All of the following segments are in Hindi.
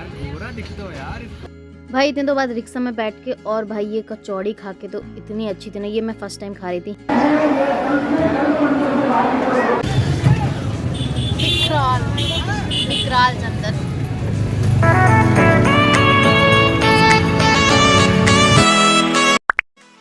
गोरा दिखता हो यार। भाई इतने तो बाद रिक्शा में बैठ के और भाई ये कचौड़ी खा के तो इतनी अच्छी थी ना, ये मैं फर्स्ट टाइम खा रही थी। विकराल विकराल चंदन।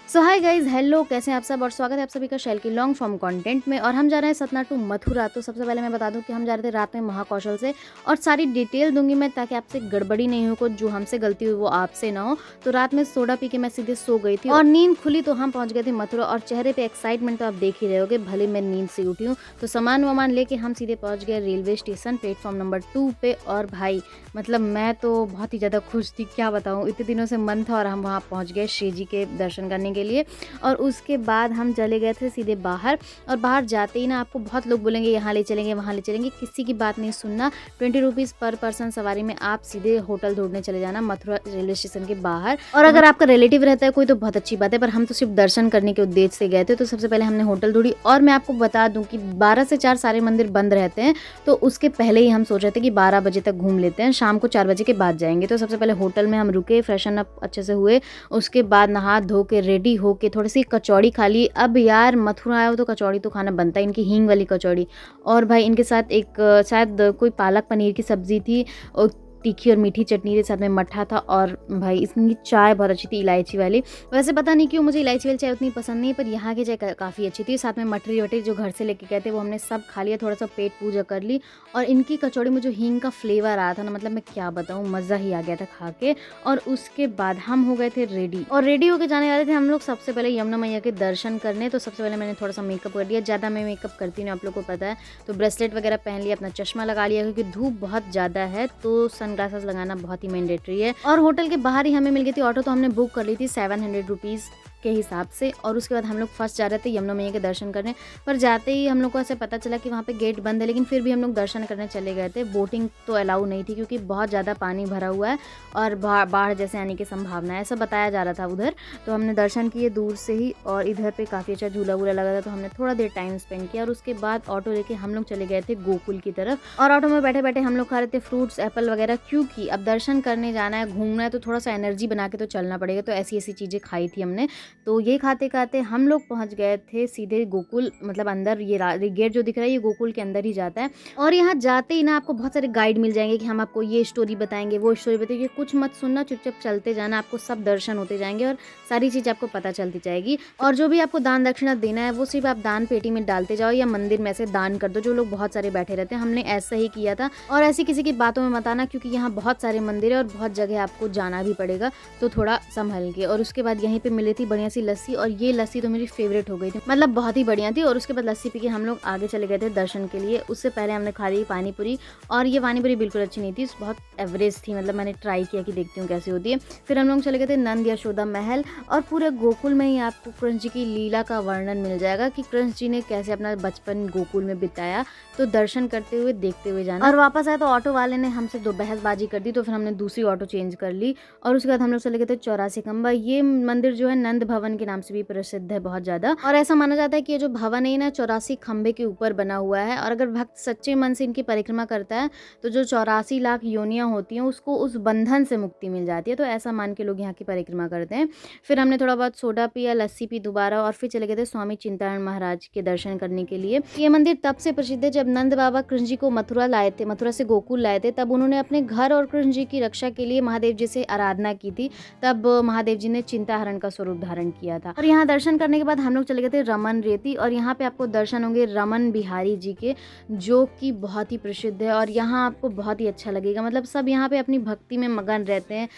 सो हाय गाइज, हेलो, कैसे हैं आप सब और स्वागत है आप सभी का शैल की लॉन्ग फॉर्म कंटेंट में। और हम जा रहे हैं सतना टू मथुरा। तो सबसे पहले मैं बता दूं कि हम जा रहे थे रात में महाकौशल से, और सारी डिटेल दूंगी मैं ताकि आपसे गड़बड़ी नहीं हो, कुछ जो हमसे गलती हुई वो आपसे ना हो। तो रात में सोडा पी के मैं सीधे सो गई थी और नींद खुली तो हम पहुंच गए थे मथुरा। और चेहरे पे एक्साइटमेंट तो आप देख ही रहे होगे, भले मैं नींद से उठी हूँ। तो सामान वामान लेके हम सीधे पहुंच गए रेलवे स्टेशन प्लेटफॉर्म नंबर 2 पे। और भाई मतलब मैं तो बहुत ही ज़्यादा खुश थी, क्या बताऊँ, इतने दिनों से मन था और हम वहाँ पहुँच गए श्री जी के दर्शन करने के लिए। और उसके बाद हम चले गए थे सीधे बाहर। और बाहर जाते ही ना आपको बहुत लोग बोलेंगे यहाँ ले चलेंगे वहाँ ले चलेंगे, किसी की बात नहीं सुनना। 20 रुपीज़ पर पर्सन सवारी में आप सीधे होटल ढूंढने चले जाना मथुरा रेलवे स्टेशन के बाहर। और अगर आपका रिलेटिव रहता है कोई तो बहुत अच्छी बात है, पर हम तो सिर्फ दर्शन करने के उद्देश्य से गए थे। तो सबसे पहले हमने होटल ढूंढी। और मैं आपको बता दूं कि 12 से 4 सारे मंदिर बंद रहते हैं, तो उसके पहले ही हम सोच रहे थे कि 12 बजे तक घूम लेते हैं, शाम को 4 बजे के बाद जाएंगे। तो सबसे पहले होटल में हम रुके, फ्रेशन अप अच्छे से हुए, उसके बाद नहा धो के रेडी होके थोड़ी सी कचौड़ी खा ली। अब यार मथुरा आया हो तो कचौड़ी तो खाना बनता है, इनकी हींग वाली कचौड़ी। और भाई इनके साथ एक शायद कोई पालक पनीर की सब्जी थी, और तीखी और मीठी चटनी के साथ में मट्ठा था। और भाई इसकी चाय बहुत अच्छी थी, इलायची वाली। वैसे पता नहीं क्यों मुझे इलायची वाली चाय उतनी पसंद नहीं, पर यहाँ की चाय काफ़ी अच्छी थी। साथ में मटरी वटरी जो घर से लेके गए थे वो हमने सब खा लिया, थोड़ा सा पेट पूजा कर ली। और इनकी कचौड़ी में जो हींग का फ्लेवर आया था ना, मतलब मैं क्या बताऊँ, मज़ा ही आ गया था खा के। और उसके बाद हम हो गए थे रेडी, और रेडी होके जाने वाले थे हम लोग सबसे पहले यमुना मैया के दर्शन करने। तो सबसे पहले मैंने थोड़ा सा मेकअप कर लिया, ज़्यादा मैं मेकअप करती नहीं, आप लोग को पता है। तो ब्रेसलेट वगैरह पहन लिया, अपना चश्मा लगा लिया, क्योंकि धूप बहुत ज़्यादा है तो सनग्लासेस लगाना बहुत ही मैंडेटरी है। और होटल के बाहर ही हमें मिल गई थी ऑटो, तो हमने बुक कर ली थी 700 रुपीज़ के हिसाब से। और उसके बाद हम लोग फर्स्ट जा रहे थे यमुना मैया के दर्शन करने। पर जाते ही हम लोग को ऐसे पता चला कि वहाँ पे गेट बंद है, लेकिन फिर भी हम लोग दर्शन करने चले गए थे। बोटिंग तो अलाउ नहीं थी क्योंकि बहुत ज़्यादा पानी भरा हुआ है और बाढ़ जैसे आने की संभावना है, ऐसा बताया जा रहा था उधर। तो हमने दर्शन किए दूर से ही, और इधर पे काफ़ी अच्छा झूला वूला लगा था, तो हमने थोड़ा देर टाइम स्पेंड किया। और उसके बाद ऑटो लेके हम लोग चले गए थे गोकुल की तरफ। और ऑटो में बैठे बैठे हम लोग खा रहे थे फ्रूट्स, एप्पल वगैरह, क्योंकि अब दर्शन करने जाना है, घूमना है, तो थोड़ा सा एनर्जी बना के तो चलना पड़ेगा। तो ऐसी ऐसी चीज़ें खाई थी हमने। तो ये खाते खाते हम लोग पहुंच गए थे सीधे गोकुल, मतलब अंदर। ये गेट जो दिख रहा है ये गोकुल के अंदर ही जाता है। और यहाँ जाते ही ना आपको बहुत सारे गाइड मिल जाएंगे कि हम आपको ये स्टोरी बताएंगे, वो स्टोरी बताएंगे। कुछ मत सुनना, चुपचाप चलते जाना, आपको सब दर्शन होते जाएंगे और सारी चीज़ आपको पता चलती जाएगी। और जो भी आपको दान दक्षिणा देना है वो सिर्फ आप दान पेटी में डालते जाओ या मंदिर में से दान कर दो, जो लोग बहुत सारे बैठे रहते हैं। हमने ऐसा ही किया था। और ऐसी किसी की बातों में मत आना, क्योंकि यहाँ बहुत सारे मंदिर है और बहुत जगह आपको जाना भी पड़ेगा, तो थोड़ा संभल के। और उसके बाद यहीं पे मिली थी बढ़िया सी लस्सी, और ये लस्सी तो मेरी फेवरेट हो गई थी, मतलब बहुत ही बढ़िया थी। और उसके बाद लस्सी पी के हम लोग आगे चले गए थे दर्शन के लिए। उससे पहले हमने खा ली पानी पूरी, और ये पानी पूरी बिल्कुल अच्छी नहीं थी, बहुत एवरेज थी, मतलब मैंने ट्राई किया कि देखती हूँ कैसी होती है। फिर हम लोग चले गए थे नंद यशोदा महल। और पूरे गोकुल में ही आपको कृष्ण जी की लीला का वर्णन मिल जाएगा कि कृष्ण जी ने कैसे अपना बचपन गोकुल में बिताया। तो दर्शन करते हुए देखते हुए जाना। और वापस आए तो ऑटो वाले ने हमसे दो बहसबाजी कर दी, तो फिर हमने दूसरी ऑटो चेंज कर ली। और उसके बाद हम लोग चले गए थे 84 खंबा। ये मंदिर जो है नंद भवन के नाम से भी प्रसिद्ध है बहुत ज़्यादा। और ऐसा माना जाता है कि ये जो भवन है ना 84 खंबे के ऊपर बना हुआ है। और अगर भक्त सच्चे मन से इनकी परिक्रमा करता है तो जो 84 लाख योनियाँ होती हैं उसको उस बंधन से मुक्ति मिल जाती है। तो ऐसा मान के लोग यहाँ की परिक्रमा करते हैं। फिर हमने थोड़ा बहुत सोडा पिया, लस्सी पी दोबारा, और फिर चले गए थे स्वामी चिंतामण महाराज के दर्शन करने के लिए। ये मंदिर तब से प्रसिद्ध है जब नंद बाबा कृष्ण जी को मथुरा लाए थे, मथुरा से गोकुल लाए थे, तब उन्होंने अपने घर और कृष्ण जी की रक्षा के लिए महादेव जी से आराधना की थी। तब महादेव जी ने चिंताहरण का स्वरूप धारण किया था। और यहाँ दर्शन करने के बाद हम लोग चले गए थे रमन रेती, और यहाँ पे आपको दर्शन होंगे रमन बिहारी जी के, जो कि बहुत ही प्रसिद्ध है। और यहाँ आपको बहुत ही अच्छा लगेगा, मतलब सब यहाँ पे अपनी भक्ति में मगन रहते हैं,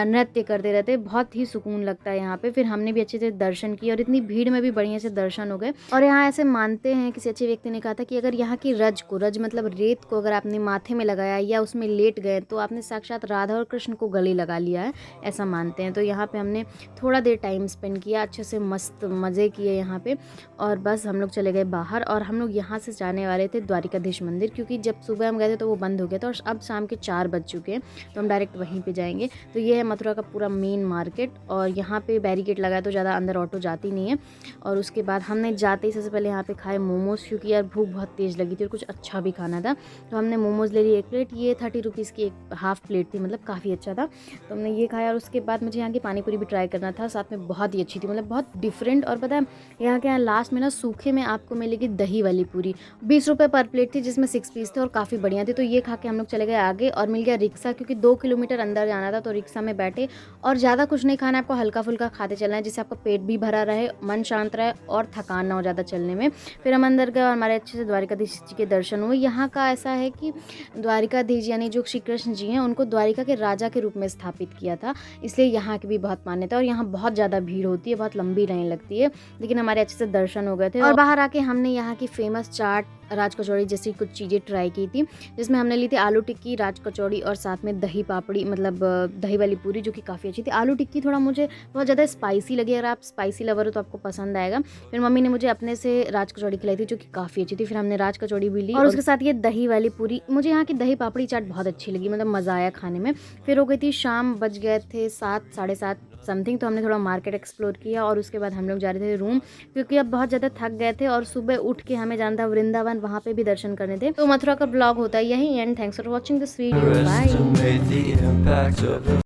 नृत्य करते रहते हैं, बहुत ही सुकून लगता है यहाँ पे। फिर हमने भी अच्छे से दर्शन किए, और इतनी भीड़ में भी बढ़िया से दर्शन हो गए। और यहाँ ऐसे मानते हैं, किसी अच्छे व्यक्ति ने कहा था कि अगर यहाँ की रज मतलब रेत को अगर आपने माथे में लगाया या उसमें लेट गए तो आपने साक्षात राधा और कृष्ण को गले लगा लिया है, ऐसा मानते हैं। तो यहाँ पे हमने थोड़ा देर टाइम स्पेंड किया, अच्छे से मस्त मज़े किए यहाँ पे। और बस हम लोग चले गए बाहर और हम लोग यहाँ से जाने वाले थे द्वारिकाधीश मंदिर, क्योंकि जब सुबह हम गए थे तो वो बंद हो गया था और अब शाम के 4 बज चुके हैं, तो हम डायरेक्ट वहीं पे जाएंगे। तो ये है मथुरा का पूरा मेन मार्केट और यहाँ पे बैरिकेड लगा है तो ज़्यादा अंदर ऑटो जाती नहीं है। और उसके बाद हमने जाते ही सबसे पहले यहाँ पे खाए मोमोज़, क्योंकि यार भूख बहुत तेज़ लगी थी और कुछ अच्छा भी खाना था। तो हमने मोमोज़ ले लिए 1 प्लेट, ये 30 रुपीज़ की एक हाफ़ प्लेट थी, मतलब काफ़ी अच्छा था। तो हमने ये खाया और उसके बाद मुझे यहाँ की पानी पूरी भी ट्राई करना था, साथ में बहुत ही अच्छी थी, मतलब बहुत डिफरेंट। और पता है यहाँ के यहाँ लास्ट में ना सूखे में आपको मिलेगी दही वाली पूरी, 20 रुपये पर प्लेट थी, जिसमें 6 पीस थे और काफ़ी बढ़िया थी। तो ये खा के हम लोग चले गए आगे और मिल गया रिक्शा, क्योंकि 2 किलोमीटर अंदर जाना था। तो रिक्शा में बैठे और ज़्यादा कुछ नहीं खाना है, आपको हल्का फुल्का खाते चलना है, जिससे आपका पेट भी भरा रहे, मन शांत रहे और थकान ना हो ज़्यादा चलने में। फिर हम अंदर गए और हमारे अच्छे से द्वारिकाधीश जी के दर्शन हुए। यहाँ का ऐसा है कि द्वारिकाधीश यानी जो श्री कृष्ण जी हैं उनको द्वारिका के राजा के रूप में स्थापित किया था, इसलिए यहाँ की भी बहुत मान्यता है। और यहाँ बहुत ज़्यादा भीड़ होती है, बहुत लंबी लाइन लगती है, लेकिन हमारे अच्छे से दर्शन हो गए थे। और बाहर आके हमने यहाँ की फेमस चाट, राज कचौड़ी जैसी कुछ चीज़ें ट्राई की थी, जिसमें हमने ली थी आलू टिक्की, राज कचौड़ी और साथ में दही पापड़ी, मतलब दही वाली पूरी, जो कि काफ़ी अच्छी थी। आलू टिक्की थोड़ा मुझे बहुत ज़्यादा स्पाइसी लगी, अगर आप स्पाइसी लवर हो तो आपको पसंद आएगा। फिर मम्मी ने मुझे अपने से राज कचौड़ी खिलाई थी, जो कि काफ़ी अच्छी थी। फिर हमने राज कचौड़ी भी ली और उसके साथ ये दही वाली पूरी। मुझे यहाँ की दही पापड़ी चाट बहुत अच्छी लगी, मतलब मज़ा आया खाने में। फिर हो गई थी शाम, बज गए थे 7, साढ़े 7 समथिंग। तो हमने थोड़ा मार्केट एक्सप्लोर किया और उसके बाद हम लोग जा रहे थे रूम, क्योंकि अब बहुत ज़्यादा थक गए थे और सुबह उठ के हमें जाना था वृंदावन, वहाँ पे भी दर्शन करने थे। तो मथुरा का ब्लॉग होता है यही end. Thanks for watching this video, bye.